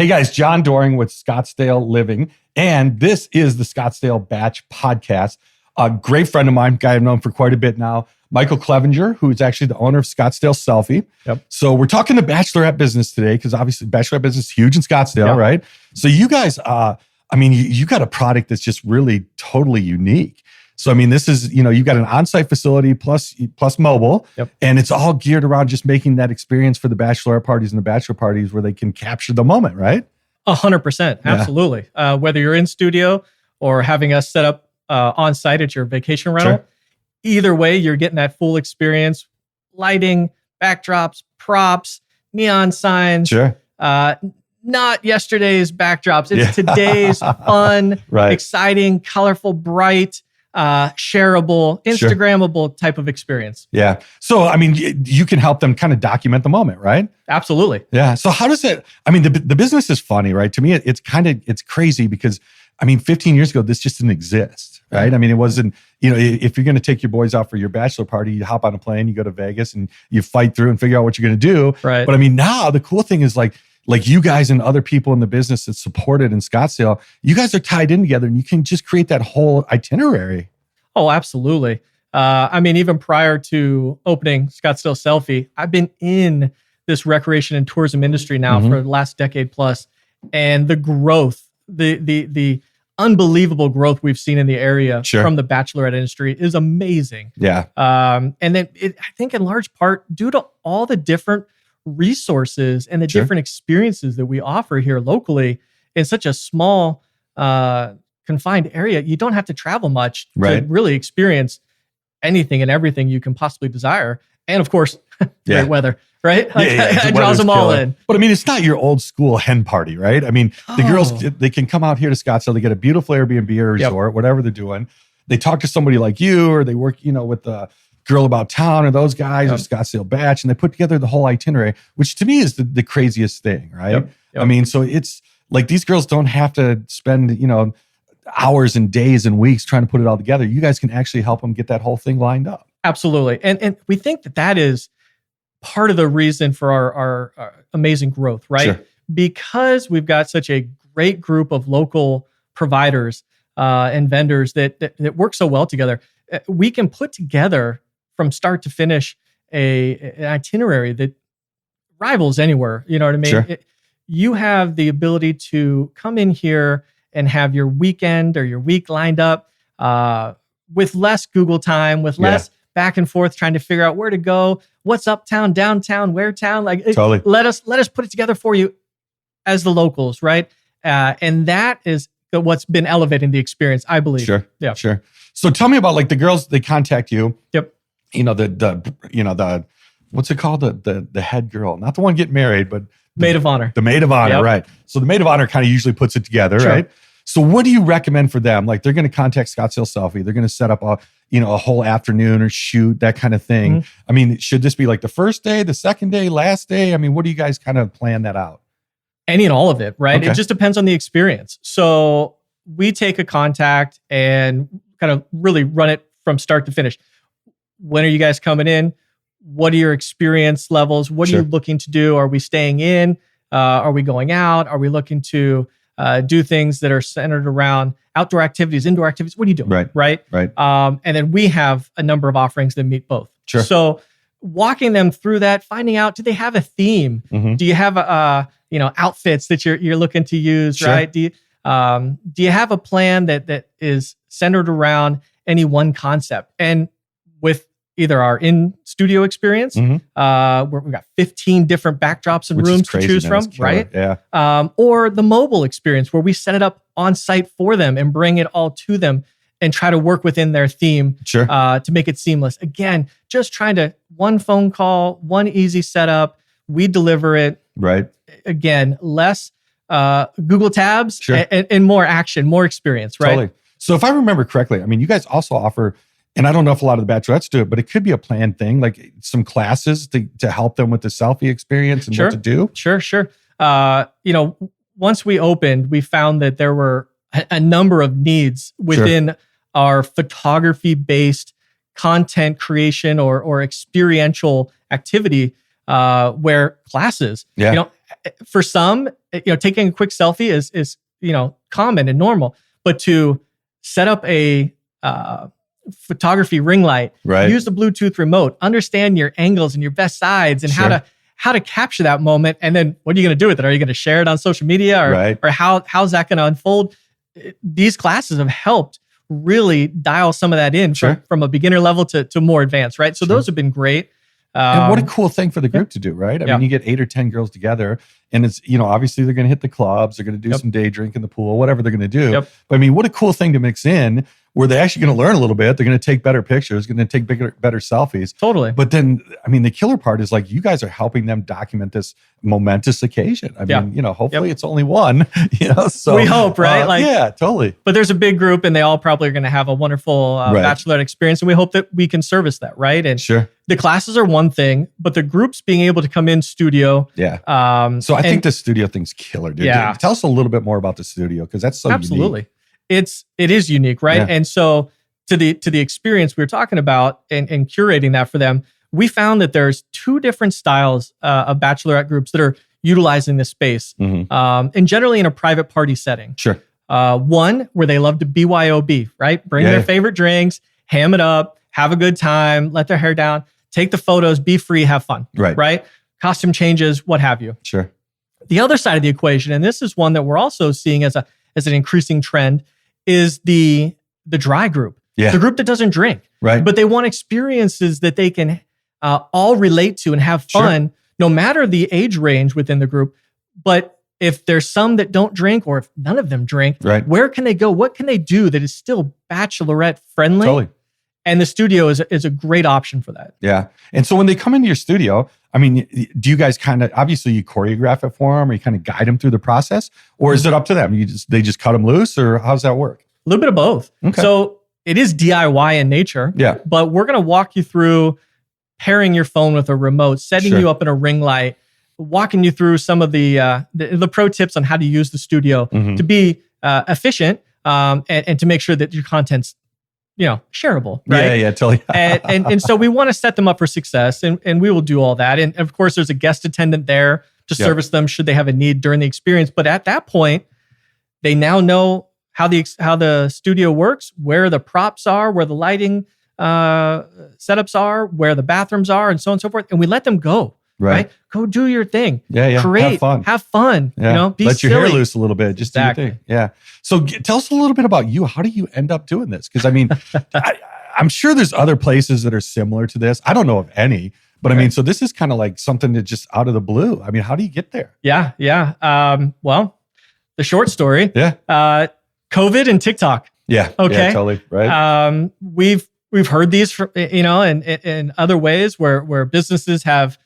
Hey guys, John Doring with Scottsdale Living, and this is the Scottsdale Batch podcast. A great friend of mine, guy I've known for quite a bit now, Michael Clevenger, who is actually the owner of Scottsdale Selfie. Yep. So we're talking the bachelorette business today, because obviously bachelorette business is huge in Scottsdale, right? So you guys, you got a product that's just really totally unique. So, I mean, this is, you've got an on-site facility plus mobile, and it's all geared around just making that experience for the bachelorette parties and the bachelor parties where they can capture the moment, right? 100%. Absolutely. Whether you're in studio or having us set up on-site at your vacation rental, either way, you're getting that full experience. Lighting, backdrops, props, neon signs. Not yesterday's backdrops. It's today's fun, exciting, colorful, bright, shareable, Instagrammable type of experience. Yeah. So, I mean, you can help them kind of document the moment, right? Absolutely. Yeah. So how does it, I mean, the business is funny, right? To me, it's crazy because, 15 years ago, this just didn't exist, right? I mean, it wasn't, if you're going to take your boys out for your bachelor party, you hop on a plane, you go to Vegas and you fight through and figure out what you're going to do. Right. But I mean, now the cool thing is like you guys and other people in the business that support it in Scottsdale, you guys are tied in together and you can just create that whole itinerary. Oh, absolutely. Even prior to opening Scottsdale Selfie, I've been in this recreation and tourism industry now for the last decade plus, and the growth, the unbelievable growth we've seen in the area from the bachelorette industry is amazing. Yeah. And then I think in large part due to all the different resources and the different experiences that we offer here locally in such a small, confined area, you don't have to travel much to really experience anything and everything you can possibly desire. And of course, great weather, right? It draws them all in. But I mean, it's not your old school hen party, right? I mean, the girls, they can come out here to Scottsdale, they get a beautiful Airbnb or resort, whatever they're doing. They talk to somebody like you, or they work, with the Girl About Town or those guys or Scottsdale Batch, and they put together the whole itinerary, which to me is the craziest thing, right? I mean, so it's like these girls don't have to spend, hours and days and weeks trying to put it all together. You guys can actually help them get that whole thing lined up. Absolutely. And we think that is part of the reason for our amazing growth, right? Because we've got such a great group of local providers and vendors that work so well together. We can put together from start to finish an itinerary that rivals anywhere. You know what I mean? You have the ability to come in here and have your weekend or your week lined up with less Google time, with less back and forth trying to figure out where to go, what's uptown, downtown, where town. Let us put it together for you as the locals, right? And that is what's been elevating the experience, I believe. Sure. So tell me about the girls, they contact you. The what's it called? The head girl, not the one getting married, but maid of honor. The maid of honor, right? So the maid of honor kind of usually puts it together, right? So what do you recommend for them? Like they're going to contact Scottsdale Selfie. They're going to set up a whole afternoon or shoot, that kind of thing. I mean, should this be like the first day, the second day, last day? I mean, what do you guys kind of plan that out? Any and all of it, right? It just depends on the experience. So we take a contact and kind of really run it from start to finish. When are you guys coming in? What are your experience levels? What are you looking to do? Are we staying in? Are we going out? Are we looking to do things that are centered around outdoor activities, indoor activities? What are you doing? Right. And then we have a number of offerings that meet both. So walking them through that, finding out, do they have a theme? Do you have outfits that you're looking to use? Right? Do you have a plan that is centered around any one concept? And with either our in-studio experience, where we've got 15 different backdrops and rooms to choose from, right? Or the mobile experience, where we set it up on site for them and bring it all to them and try to work within their theme to make it seamless. Again, just trying to, one phone call, one easy setup, we deliver it. Again, less Google tabs and more action, more experience, right? Totally. So if I remember correctly, I mean, you guys also offer, and I don't know if a lot of the bachelorettes do it, but it could be a planned thing, like some classes to help them with the selfie experience and what to do. Sure. Once we opened, we found that there were a number of needs within our photography-based content creation or experiential activity where classes, for some, taking a quick selfie is common and normal, but to set up a photography ring light, use the Bluetooth remote, understand your angles and your best sides and how to capture that moment. And then what are you going to do with it? Are you going to share it on social media or how's that going to unfold? These classes have helped really dial some of that in from a beginner level to more advanced, right? So those have been great. And what a cool thing for the group to do, right? I mean, you get 8 or 10 girls together and it's, obviously they're going to hit the clubs, they're going to do some day drink in the pool, whatever they're going to do. But I mean, what a cool thing to mix in where they're actually going to learn a little bit. They're going to take better pictures, going to take better selfies. Totally. But then, I mean, the killer part is like, you guys are helping them document this momentous occasion. I mean, hopefully it's only one, so. We hope, right? Yeah, totally. But there's a big group and they all probably are going to have a wonderful bachelorette experience. And we hope that we can service that, right? And the classes are one thing, but the groups being able to come in studio. So I think the studio thing's killer, dude. Tell us a little bit more about the studio because that's so unique. It is unique, right? And so to the experience we were talking about and curating that for them, we found that there's 2 different styles of bachelorette groups that are utilizing this space, and generally in a private party setting. One where they love to BYOB, right? Bring their favorite drinks, ham it up, have a good time, let their hair down, take the photos, be free, have fun, right? Costume changes, what have you. The other side of the equation, and this is one that we're also seeing as an increasing trend, is the dry group, the group that doesn't drink, but they want experiences that they can all relate to and have fun, no matter the age range within the group. But if there's some that don't drink or if none of them drink, where can they go? What can they do that is still bachelorette friendly? Totally. And the studio is a great option for that. Yeah. And so when they come into your studio, I mean, do you guys kind of, obviously you choreograph it for them or you kind of guide them through the process, or is it up to them? They just cut them loose, or how's that work? A little bit of both. Okay. So it is DIY in nature, but we're going to walk you through pairing your phone with a remote, setting you up in a ring light, walking you through some of the pro tips on how to use the studio to be efficient and to make sure that your content's shareable, right? Yeah, totally. and so we want to set them up for success, and we will do all that. And of course, there's a guest attendant there to service them should they have a need during the experience. But at that point, they now know how the studio works, where the props are, where the lighting setups are, where the bathrooms are, and so on and so forth. And we let them go. Right? Go do your thing. Create, have fun. Be let silly. Your hair loose a little bit. Just do your thing. Yeah. So tell us a little bit about you. How do you end up doing this? Because I mean, I'm sure there's other places that are similar to this. I don't know of any, but I mean, so this is kind of like something that just out of the blue. I mean, how do you get there? Yeah. Well, the short story. COVID and TikTok. Yeah. Okay. Yeah, totally. Right. We've heard these from, in other ways where businesses have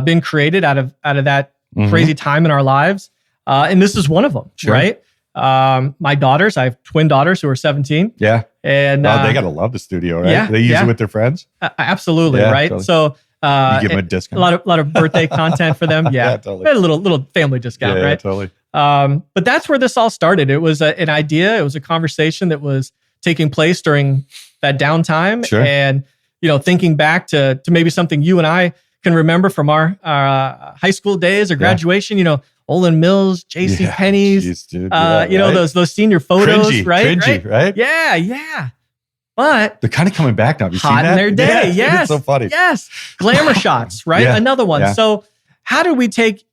been created out of that crazy time in our lives. And this is one of them, right? My daughters, I have twin daughters who are 17. Yeah. And they got to love the studio, right? They use it with their friends. Absolutely. Right. Totally. So you give them a discount. A lot of birthday content for them. Yeah. Totally. We had a little family discount, right? Yeah, totally. But that's where this all started. It was an idea. It was a conversation that was taking place during that downtime. And, thinking back to maybe something you and I can remember from our high school days or graduation, Olin Mills, J.C. Penney's, those senior photos, cringy, right? Yeah. But they're kind of coming back now. Have you seen that? Hot in their day, yes. It's so funny. Yes. Glamour shots, right? Another one. Yeah. So how do we take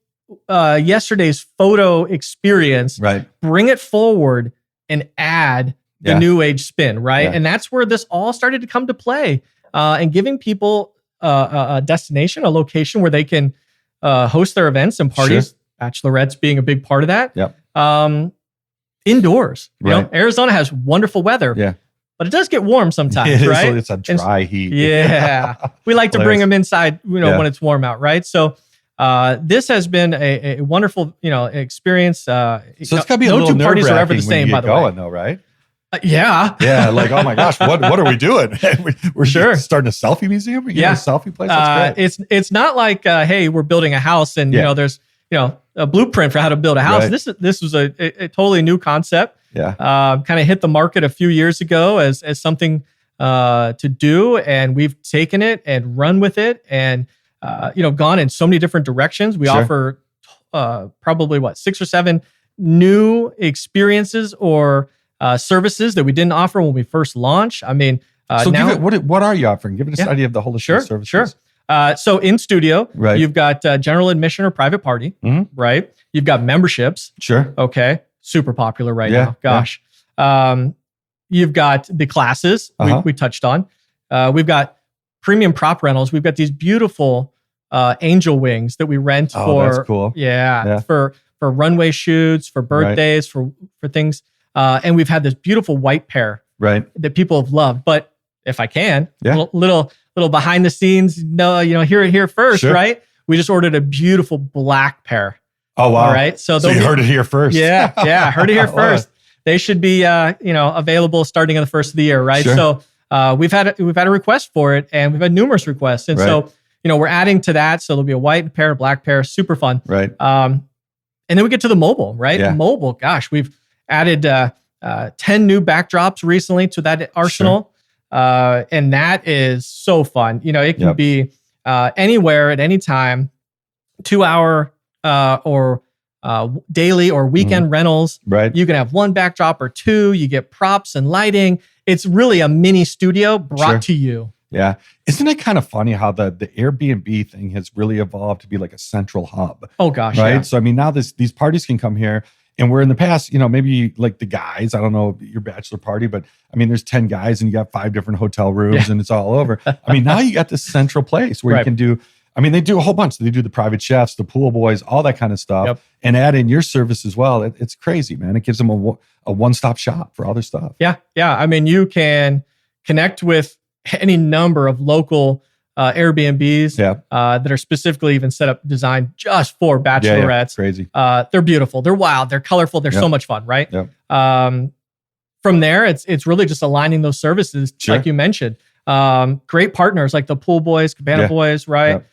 yesterday's photo experience, bring it forward and add the new age spin, right? Yeah. And that's where this all started to come to play and giving people a destination, a location where they can host their events and parties. Bachelorettes being a big part of that. Indoors. Arizona has wonderful weather. But it does get warm sometimes, right? It's a dry heat. Yeah. We like to bring them inside, when it's warm out, right? So this has been a wonderful, experience. So it's got to be a little nerve-wracking parties are ever the same, by the way. Though, right? Yeah. Like, oh my gosh, what are we doing? We're starting a selfie museum? A selfie place? That's great. It's not like, hey, we're building a house and, there's, a blueprint for how to build a house. Right. This was a totally new concept. Kind of hit the market a few years ago as something to do. And we've taken it and run with it. And gone in so many different directions. We Sure. offer probably 6 or 7 new experiences or services that we didn't offer when we first launched. I mean, So now what are you offering? Give it a idea of the holistic services. Sure. So in studio, Right. you've got general admission or private party, right? You've got memberships. Sure. Okay. Super popular right Yeah, now. Gosh. You've got the classes we touched on. We've got premium prop rentals. We've got these beautiful angel wings that we rent for. That's cool. Yeah. For runway shoots, for birthdays, for things. And we've had this beautiful white pair that people have loved. But if I can, little behind the scenes, hear it here first, right? We just ordered a beautiful black pair. Oh, wow. All right. So you heard it here first. Yeah. Heard it here first. They should be, available starting in the first of the year, right? Sure. So we've had a request for it, and we've had numerous requests, and so we're adding to that. So there'll be a white pair, a black pair, super fun, right? And then we get to the mobile, right? Yeah. Mobile, gosh, we've added 10 new backdrops recently to that arsenal, and that is so fun. It can be anywhere at any time, 2-hour or daily or weekend rentals. Right. You can have 1 backdrop or 2. You get props and lighting. It's really a mini studio brought to you. Yeah. Isn't it kind of funny how the Airbnb thing has really evolved to be like a central hub? Oh gosh. Right. Yeah. So I mean, now these parties can come here, and where in the past, maybe like the guys, I don't know your bachelor party, but I mean, there's 10 guys and you got 5 different hotel rooms and it's all over. I mean, now you got this central place where you can do. I mean, they do a whole bunch. They do the private chefs, the pool boys, all that kind of stuff, and add in your service as well. It's crazy, man. It gives them a one-stop shop for all their stuff. Yeah. I mean, you can connect with any number of local Airbnbs that are specifically even set up, designed just for bachelorettes. Crazy. They're beautiful. They're wild. They're colorful. They're so much fun, right? From there, it's really just aligning those services, like you mentioned. Great partners like the pool boys, Cabana boys, right?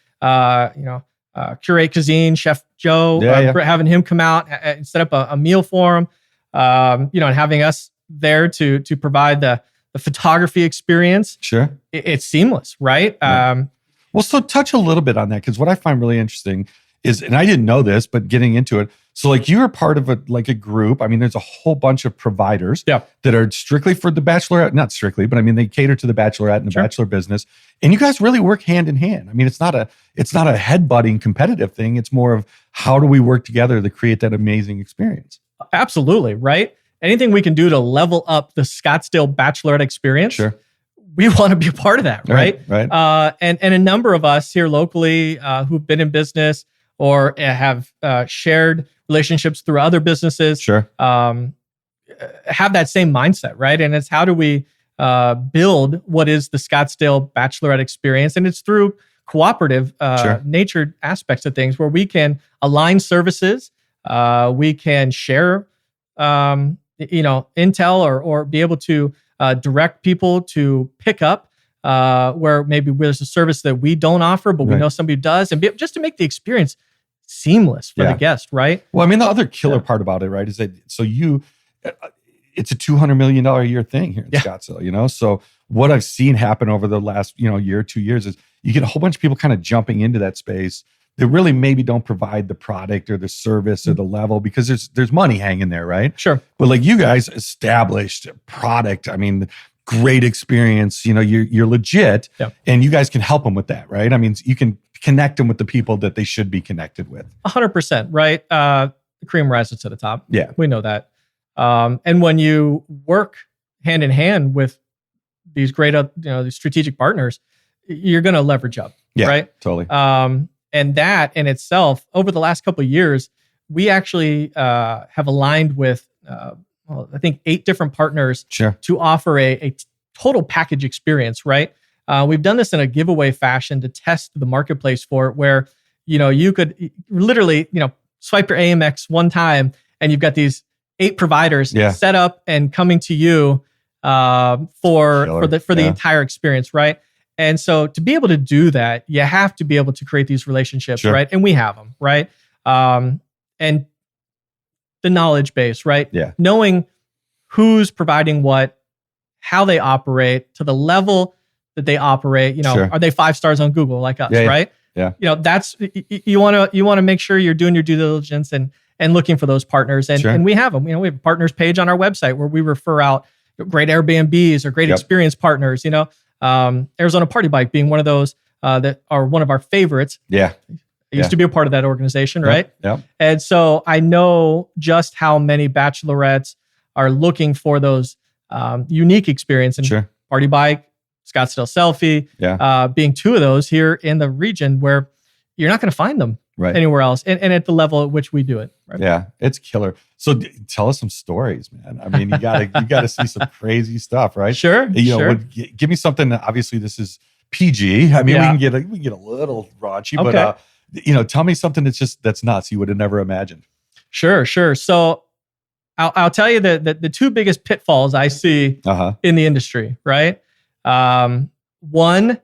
Curate Cuisine, Chef Joe, having him come out and set up a meal for him, and having us there to provide the photography experience. Sure. It's seamless, right? Well, so touch a little bit on that, because what I find really interesting is, and I didn't know this, but getting into it, so like you are part of a group. I mean, there's a whole bunch of providers that are strictly for the bachelorette, not strictly, but I mean, they cater to the bachelorette and the bachelor business. And you guys really work hand in hand. I mean, it's not a headbutting competitive thing. It's more of how do we work together to create that amazing experience? Absolutely, right? Anything we can do to level up the Scottsdale bachelorette experience. Sure. We want to be a part of that, right? Right. And a number of us here locally who've been in business or have shared relationships through other businesses have that same mindset, right? And it's how do we build what is the Scottsdale bachelorette experience? And it's through cooperative natured aspects of things where we can align services, we can share intel or be able to direct people to pick up where maybe there's a service that we don't offer, but we know somebody does, and just to make the experience seamless for the guest, right? Well, I mean, the other killer part about it, right, is that it's a $200 million a year thing here in Scottsdale, So what I've seen happen over the last, year, 2 years is you get a whole bunch of people kind of jumping into that space that really maybe don't provide the product or the service or the level because there's money hanging there, right? Sure. But like you guys established product, I mean, great experience, you're legit and you guys can help them with that, right? I mean, you can connect them with the people that they should be connected with. 100%, right? The cream rises to the top. Yeah. We know that. And when you work hand in hand with these great, these strategic partners, you're going to leverage up, right? Totally. And that in itself, over the last couple of years, we actually have aligned with, I think 8 different partners to offer a total package experience, right? We've done this in a giveaway fashion to test the marketplace for it, where, you could literally, swipe your Amex one time and you've got these 8 providers set up and coming to you for the entire experience, right? And so to be able to do that, you have to be able to create these relationships, right? And we have them, right? And the knowledge base, right? Yeah. Knowing who's providing what, how they operate, to the level that they operate. Are they 5 stars on Google like us, right? that's you want to make sure you're doing your due diligence and looking for those partners. And we have them. We have a partners page on our website where we refer out great Airbnbs or great experience partners. Arizona Party Bike being one of those that are one of our favorites. Yeah. I used to be a part of that organization, right? Yeah. And so I know just how many bachelorettes are looking for those unique experience. And Party Bike, Scottsdale Selfie, being two of those here in the region where you're not going to find them anywhere else, and at the level at which we do it. Right? Yeah, it's killer. So tell us some stories, man. I mean, you gotta see some crazy stuff, right? Sure. Give me something. Obviously, this is PG. I mean, we can get a little raunchy, but tell me something that's nuts. You would have never imagined. Sure. So I'll tell you that the two biggest pitfalls I see in the industry, right? One,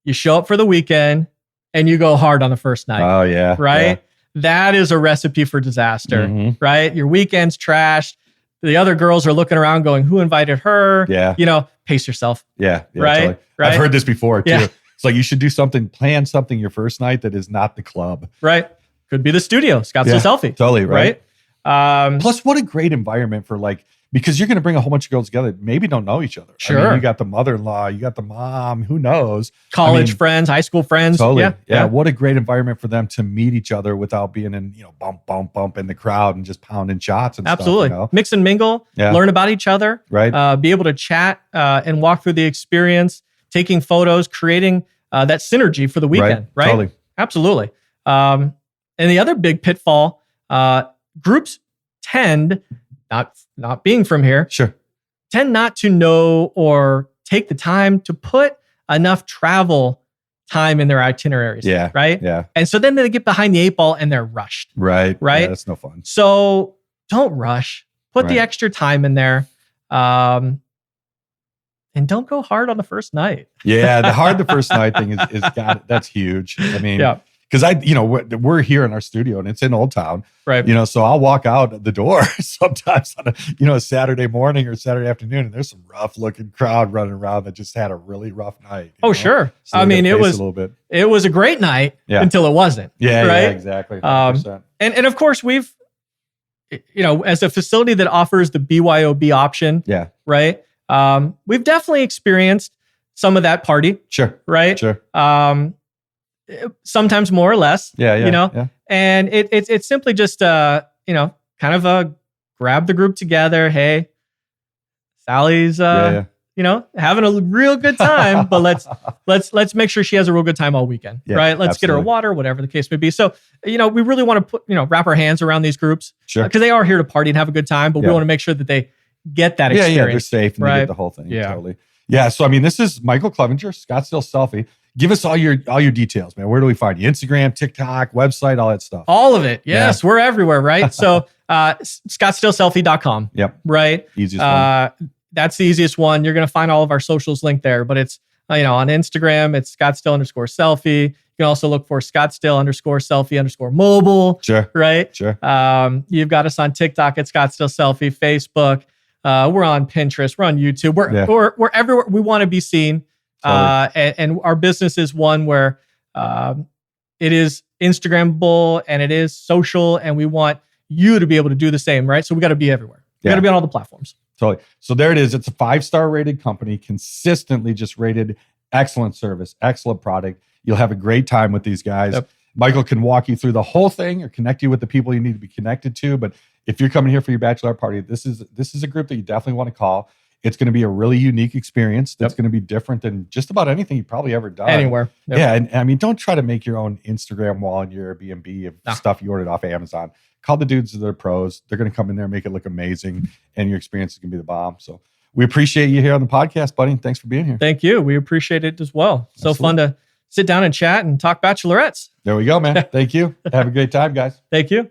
you show up for the weekend and you go hard on the first night. Oh yeah. Right. Yeah. That is a recipe for disaster, right? Your weekend's trashed. The other girls are looking around going, who invited her? Yeah. Pace yourself. Yeah. Right. Totally. Right. I've heard this before too. Yeah. It's like you should do something, plan something your first night that is not the club. Right. Could be the studio, Scottsdale Selfie. Totally. Right. Plus, what a great environment for because you're going to bring a whole bunch of girls together, maybe don't know each other. Sure. I mean, you got the mother-in-law, you got the mom, who knows? College friends, high school friends. Totally. Yeah. What a great environment for them to meet each other without being in, bump in the crowd and just pounding shots and Absolutely. stuff. Mix and mingle, learn about each other, right? Be able to chat and walk through the experience, taking photos, creating that synergy for the weekend, right? Totally. Absolutely. And the other big pitfall, groups tend, not being from here, tend not to know or take the time to put enough travel time in their itineraries. Yeah. Right. Yeah. And so then they get behind the 8 ball and they're rushed. Right. Right. Yeah, that's no fun. So don't rush. Put the extra time in there. And don't go hard on the first night. Yeah. The first night thing is that's huge. I mean, because we're here in our studio and it's in Old Town, right? So I'll walk out the door sometimes on a Saturday morning or Saturday afternoon, and there's some rough looking crowd running around that just had a really rough night. Sure. So I mean, it was a little bit. It was a great night until it wasn't. Yeah, right? Yeah, exactly. And of course we've, as a facility that offers the BYOB option, right? We've definitely experienced some of that party. Sure. Right. Sure. Sometimes more or less, and it's simply just, kind of a grab the group together. Hey, Sally's, having a real good time, but let's make sure she has a real good time all weekend, right? Let's get her water, whatever the case may be. So, we really want to wrap our hands around these groups, because they are here to party and have a good time, but we want to make sure that they get that experience. Yeah, they're safe and they get the whole thing. Yeah. Totally. Yeah. So, I mean, this is Michael Clevenger, Scottsdale Selfie. Give us all your details, man. Where do we find you? Instagram, TikTok, website, all that stuff. All of it. Yes, we're everywhere, right? So ScottsdaleSelfie.com. Yep. Right. Easiest one. That's the easiest one. You're going to find all of our socials linked there, but it's, on Instagram, it's Scottsdale_selfie. You can also look for Scottsdale_selfie_mobile. Sure. Right. Sure. You've got us on TikTok at Scottsdale Selfie, Facebook. We're on Pinterest. We're on YouTube. We're everywhere. We want to be seen. Totally. And our business is one where it is Instagrammable and it is social, and we want you to be able to do the same, right? So we got to be everywhere. We got to be on all the platforms. Totally. So there it is. It's a 5-star rated company, consistently just rated, excellent service, excellent product. You'll have a great time with these guys. Yep. Michael can walk you through the whole thing or connect you with the people you need to be connected to. But if you're coming here for your bachelor party, this is a group that you definitely want to call. It's going to be a really unique experience that's going to be different than just about anything you've probably ever done. Anywhere. Yep. Yeah. And I mean, don't try to make your own Instagram wall in your Airbnb of stuff you ordered off Amazon. Call the dudes that are pros. They're going to come in there and make it look amazing, and your experience is going to be the bomb. So we appreciate you here on the podcast, buddy. Thanks for being here. Thank you. We appreciate it as well. So fun to sit down and chat and talk bachelorettes. There we go, man. Thank you. Have a great time, guys. Thank you.